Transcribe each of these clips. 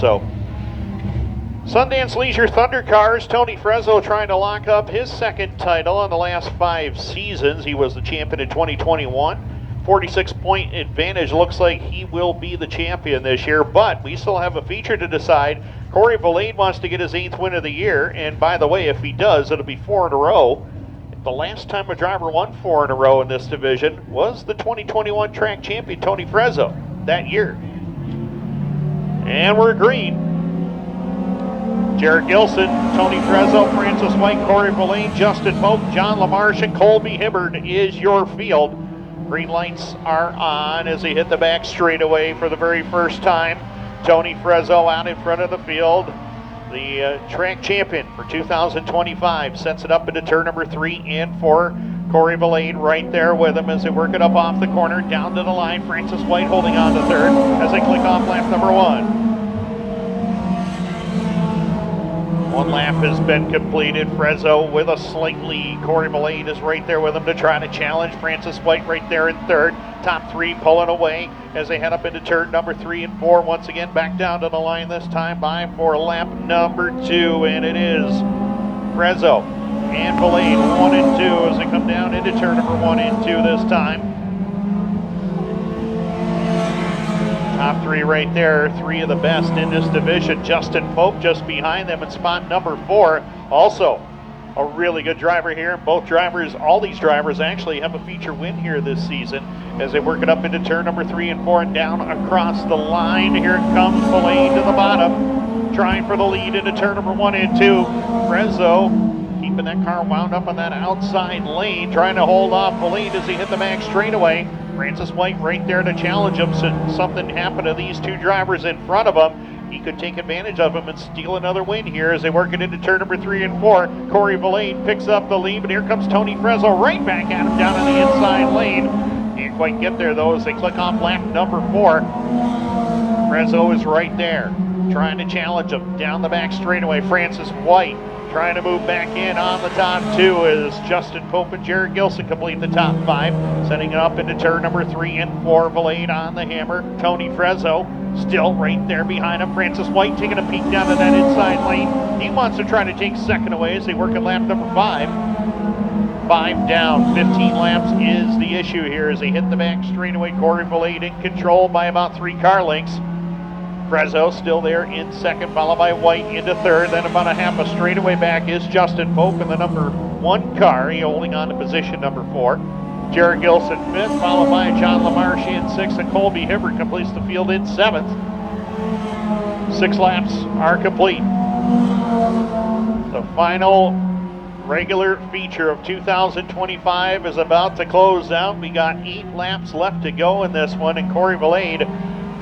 So Sundance Leisure Thundercars, Tony Frezzo trying to lock up his second title in the last 5 seasons. He was the champion in 2021. 46-point advantage. Looks like he will be the champion this year, but we still have a feature to decide. Corey Valade wants to get his 8th win of the year, and by the way, if he does, it'll be 4 in a row. The last time a driver won 4 in a row in this division was the 2021 track champion, Tony Frezzo, that year. And we're green. Jared Gilson, Tony Frezzo, Francis White, Corey Valade, Justin Pope, John Lamarche, and Colby Hibbard is your field. Green lights are on as they hit the back straightaway for the very first time. Tony Frezzo out in front of the field. The track champion for 2025 sets it up into turn number 3 and 4. Corey Valade right there with him as they work it up off the corner, down to the line. Francis White holding on to third as they click off lap number 1. 1 lap has been completed. Frezzo with a slight lead. Corey Valade is right there with him to try to challenge. Francis White right there in third. Top 3 pulling away as they head up into turn number 3 and 4. Once again back down to the line this time by for lap number 2. And it is Frezzo and Valade 1 and 2 as they come down into turn number 1 and 2 this time. Top 3 right there, 3 of the best in this division. Justin Pope just behind them in spot number 4. Also a really good driver here. Both drivers, all these drivers actually have a feature win here this season as they work it up into turn number 3 and 4 and down across the line. Here it comes Valade to the bottom, trying for the lead into turn number 1 and 2. Frezzo keeping that car wound up on that outside lane, trying to hold off Valade as he hit the back straightaway. Francis White right there to challenge him. So something happened to these 2 drivers in front of him. He could take advantage of him and steal another win here as they work it into turn number 3 and 4. Corey Valade picks up the lead, but here comes Tony Frezzo right back at him down on the inside lane. Can't quite get there though as they click off lap number 4. Frezzo is right there, trying to challenge him down the back straightaway. Francis White trying to move back in on the top 2 as Justin Pope and Jared Gilson complete the top 5. Setting it up into turn number 3 and 4. Valade on the hammer. Tony Frezzo still right there behind him. Francis White taking a peek down to that inside lane. He wants to try to take second away as they work in lap number 5. 5 down, 15 laps is the issue here as they hit the back straightaway. Corey Valade in control by about 3 car lengths. Frezzo still there in second, followed by White into third. Then about a half a straightaway back is Justin Pope in the number 1 car. He holding on to position number 4. Jared Gilson 5th, followed by John Lamarche in 6th, and Colby Hibbard completes the field in 7th. 6 laps are complete. The final regular feature of 2025 is about to close out. We got 8 laps left to go in this one, and Corey Valade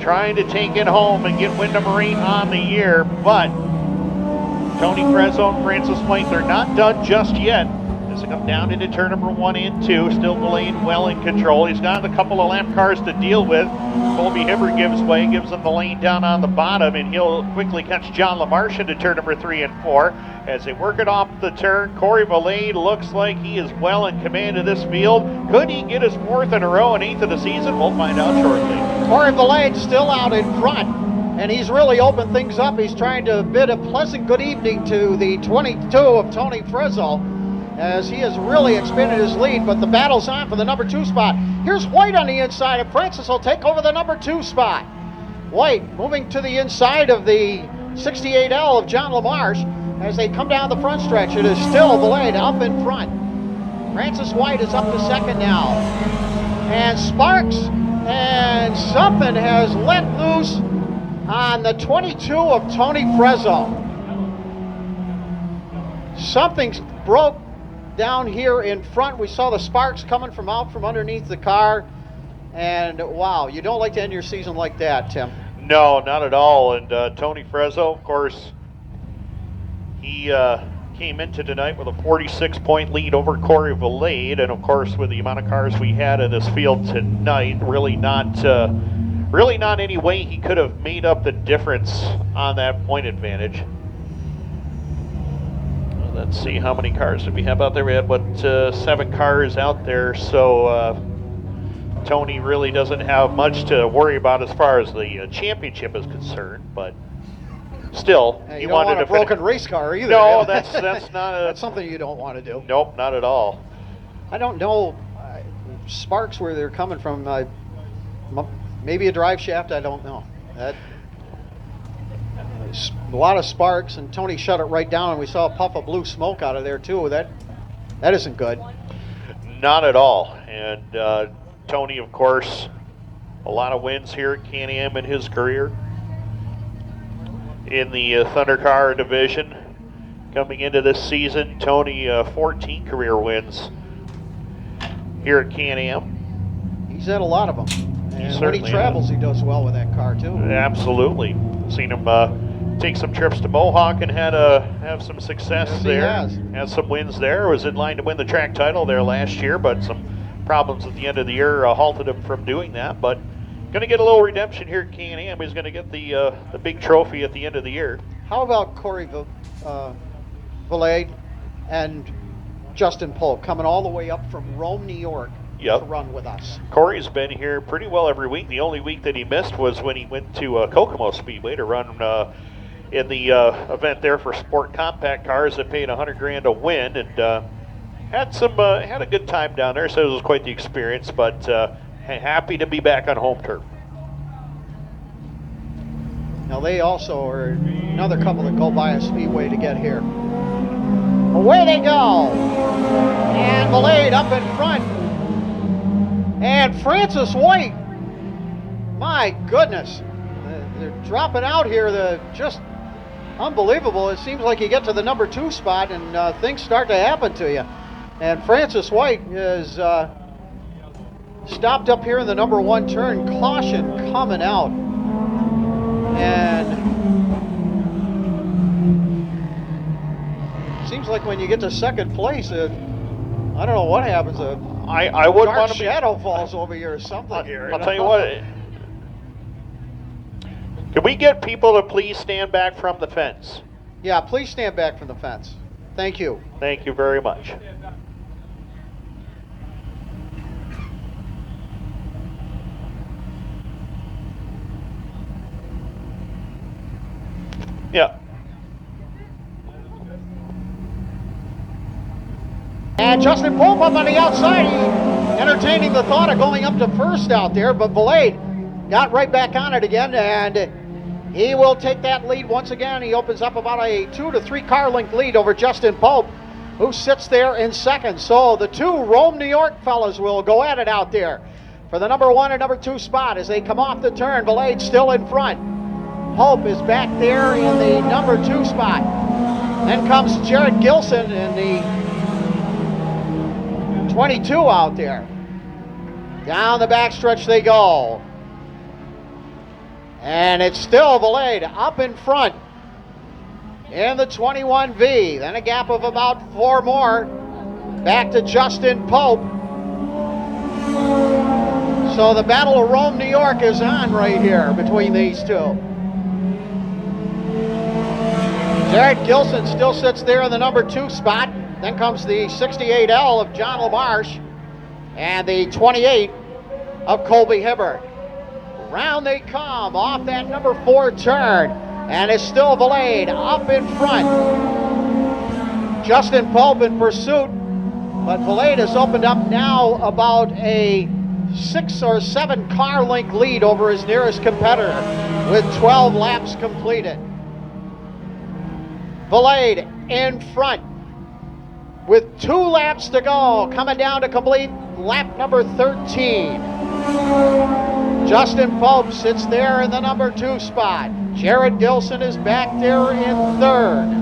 trying to take it home and get win number 8 on the year, but Tony Frezzo and Francis White, they're not done just yet as they come down into turn number 1 and 2. Still Valade well in control. He's got a couple of lap cars to deal with. Colby Hibbard gives way, gives him the lane down on the bottom, and he'll quickly catch John Lamarche into turn number 3 and 4. As they work it off the turn, Corey Valade looks like he is well in command of this field. Could he get his 4th in a row and 8th of the season? We'll find out shortly. Corey Valade still out in front, and he's really opened things up. He's trying to bid a pleasant good evening to the 22 of Tony Frezzo, as he has really expanded his lead, but the battle's on for the number 2 spot. Here's White on the inside, and Francis will take over the number 2 spot. White moving to the inside of the 68L of John Lamarche as they come down the front stretch. It is still Valade up in front. Francis White is up to second now. And Sparks, and something has let loose on the 22 of Tony Frezzo. Something's broke down here in front. We saw the sparks coming from out from underneath the car, and wow, you don't like to end your season like that, Tim. No, not at all. And Tony Frezzo, of course, he came into tonight with a 46-point lead over Corey Valade, and of course with the amount of cars we had in this field tonight, really not any way he could have made up the difference on that point advantage. Let's see, how many cars did we have out there? We had, 7 cars out there, so Tony really doesn't have much to worry about as far as the championship is concerned, but still, Hey, he you don't wanted want to a broken race car either. No, yeah. that's not a. That's something you don't want to do. Nope, not at all. I don't know sparks where they're coming from. Maybe a drive shaft. I don't know. That a lot of sparks, and Tony shut it right down, and we saw a puff of blue smoke out of there too. That isn't good. Not at all. And Tony, of course, a lot of wins here at Can-Am in his career. In the Thundercar division, coming into this season, Tony 14 career wins here at Can-Am. He's had a lot of them. And when he certainly travels, has. he does well with that car too. Absolutely. Seen him take some trips to Mohawk and have some success Yes, there. he Has some wins there. Was in line to win the track title there last year, but some problems at the end of the year halted him from doing that. But going to get a little redemption here at Can-Am. He's going to get the big trophy at the end of the year. How about Corey Valade and Justin Polk coming all the way up from Rome, New York to run with us? Corey's been here pretty well every week. The only week that he missed was when he went to Kokomo Speedway to run in the event there for sport compact cars that paid $100,000 to win, and had a good time down there. So it was quite the experience, but happy to be back on home turf. Now they also are another couple that go by a Speedway to get here. Away they go, and Valade up in front, and Francis White. My goodness, they're dropping out here. Just unbelievable. It seems like you get to the number 2 spot and things start to happen to you. And Francis White is stopped up here in the number 1 turn. Caution coming out. And seems like when you get to second place, I don't know what happens. I would dark want to shadow falls over you or something here. I'll tell you what. Can we get people to please stand back from the fence? Yeah, please stand back from the fence. Thank you. Thank you very much. Yeah. And Justin Pope up on the outside, entertaining the thought of going up to first out there, but Valade got right back on it again, and he will take that lead once again. He opens up about a 2 to 3 car length lead over Justin Pope, who sits there in second. So the 2 Rome, New York fellas will go at it out there for the number 1 and number 2 spot as they come off the turn. Valade still in front. Pope is back there in the number 2 spot. Then comes Jared Gilson in the 22 out there. Down the backstretch they go. And it's still Valade up in front in the 21V. Then a gap of about 4 more. Back to Justin Pope. So the Battle of Rome, New York is on right here between these two. Jared Gilson still sits there in the number 2 spot. Then comes the 68L of John Lamarche and the 28 of Colby Hibbard. Round they come off that number 4 turn, and it's still Valade up in front. Justin Pope in pursuit, but Valade has opened up now about a 6 or 7 car length lead over his nearest competitor with 12 laps completed. Valade in front with 2 laps to go, coming down to complete lap number 13. Justin Pope sits there in the number 2 spot. Jared Gilson is back there in 3rd.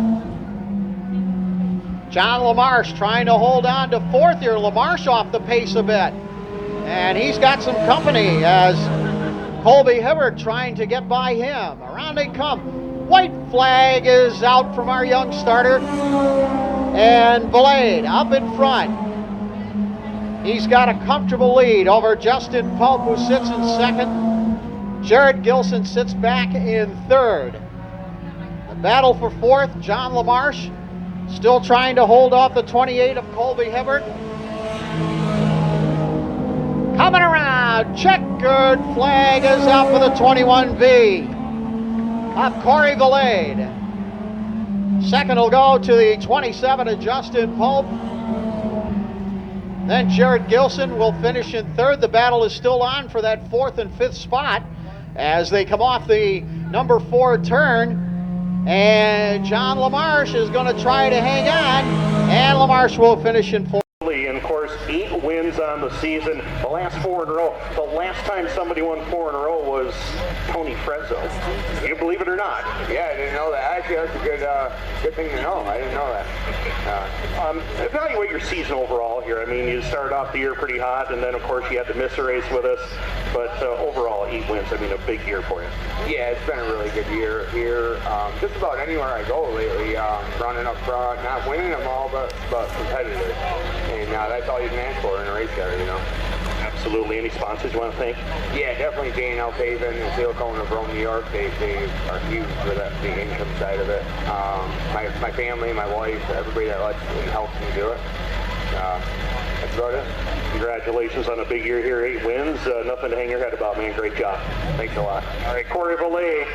John Lamarche trying to hold on to 4th here. Lamarche off the pace a bit. And he's got some company as Colby Hibbard trying to get by him. Around they come. White flag is out from our young starter. And Valade up in front. He's got a comfortable lead over Justin Pope, who sits in 2nd. Jared Gilson sits back in 3rd. The battle for 4th, John Lamarche still trying to hold off the 28 of Colby Hibbard. Coming around, checkered flag is out for the 21V. of Corey Valade. Second will go to the 27 of Justin Pope. Then Jared Gilson will finish in third. The battle is still on for that fourth and fifth spot as they come off the number 4 turn. And John Lamarche is going to try to hang on, and Lamarche will finish in fourth. And of course, 8 wins on the season, the last 4 in a row. The last time somebody won 4 in a row was Tony Frezzo. You believe it or not? Yeah, I didn't know that. Actually, that's a good thing to know. I didn't know that. Evaluate your season overall here. I mean, you started off the year pretty hot, and then, of course, you had to miss a race with us. But overall, 8 wins, I mean, a big year for you. Yeah, it's been a really good year here. Just about anywhere I go lately, running up front, not winning them all, but competitive. And that's all you can ask for in a race car, you know. Absolutely. Any sponsors you want to thank? Yeah, definitely J&L Paving and Silicone of Rome, New York. They are huge for the income side of it. My family, my wife, everybody that lets and helps me do it. That's about it. Congratulations on a big year here, 8 wins. Nothing to hang your head about, man. Great job. Thanks a lot. All right, Corey Valade.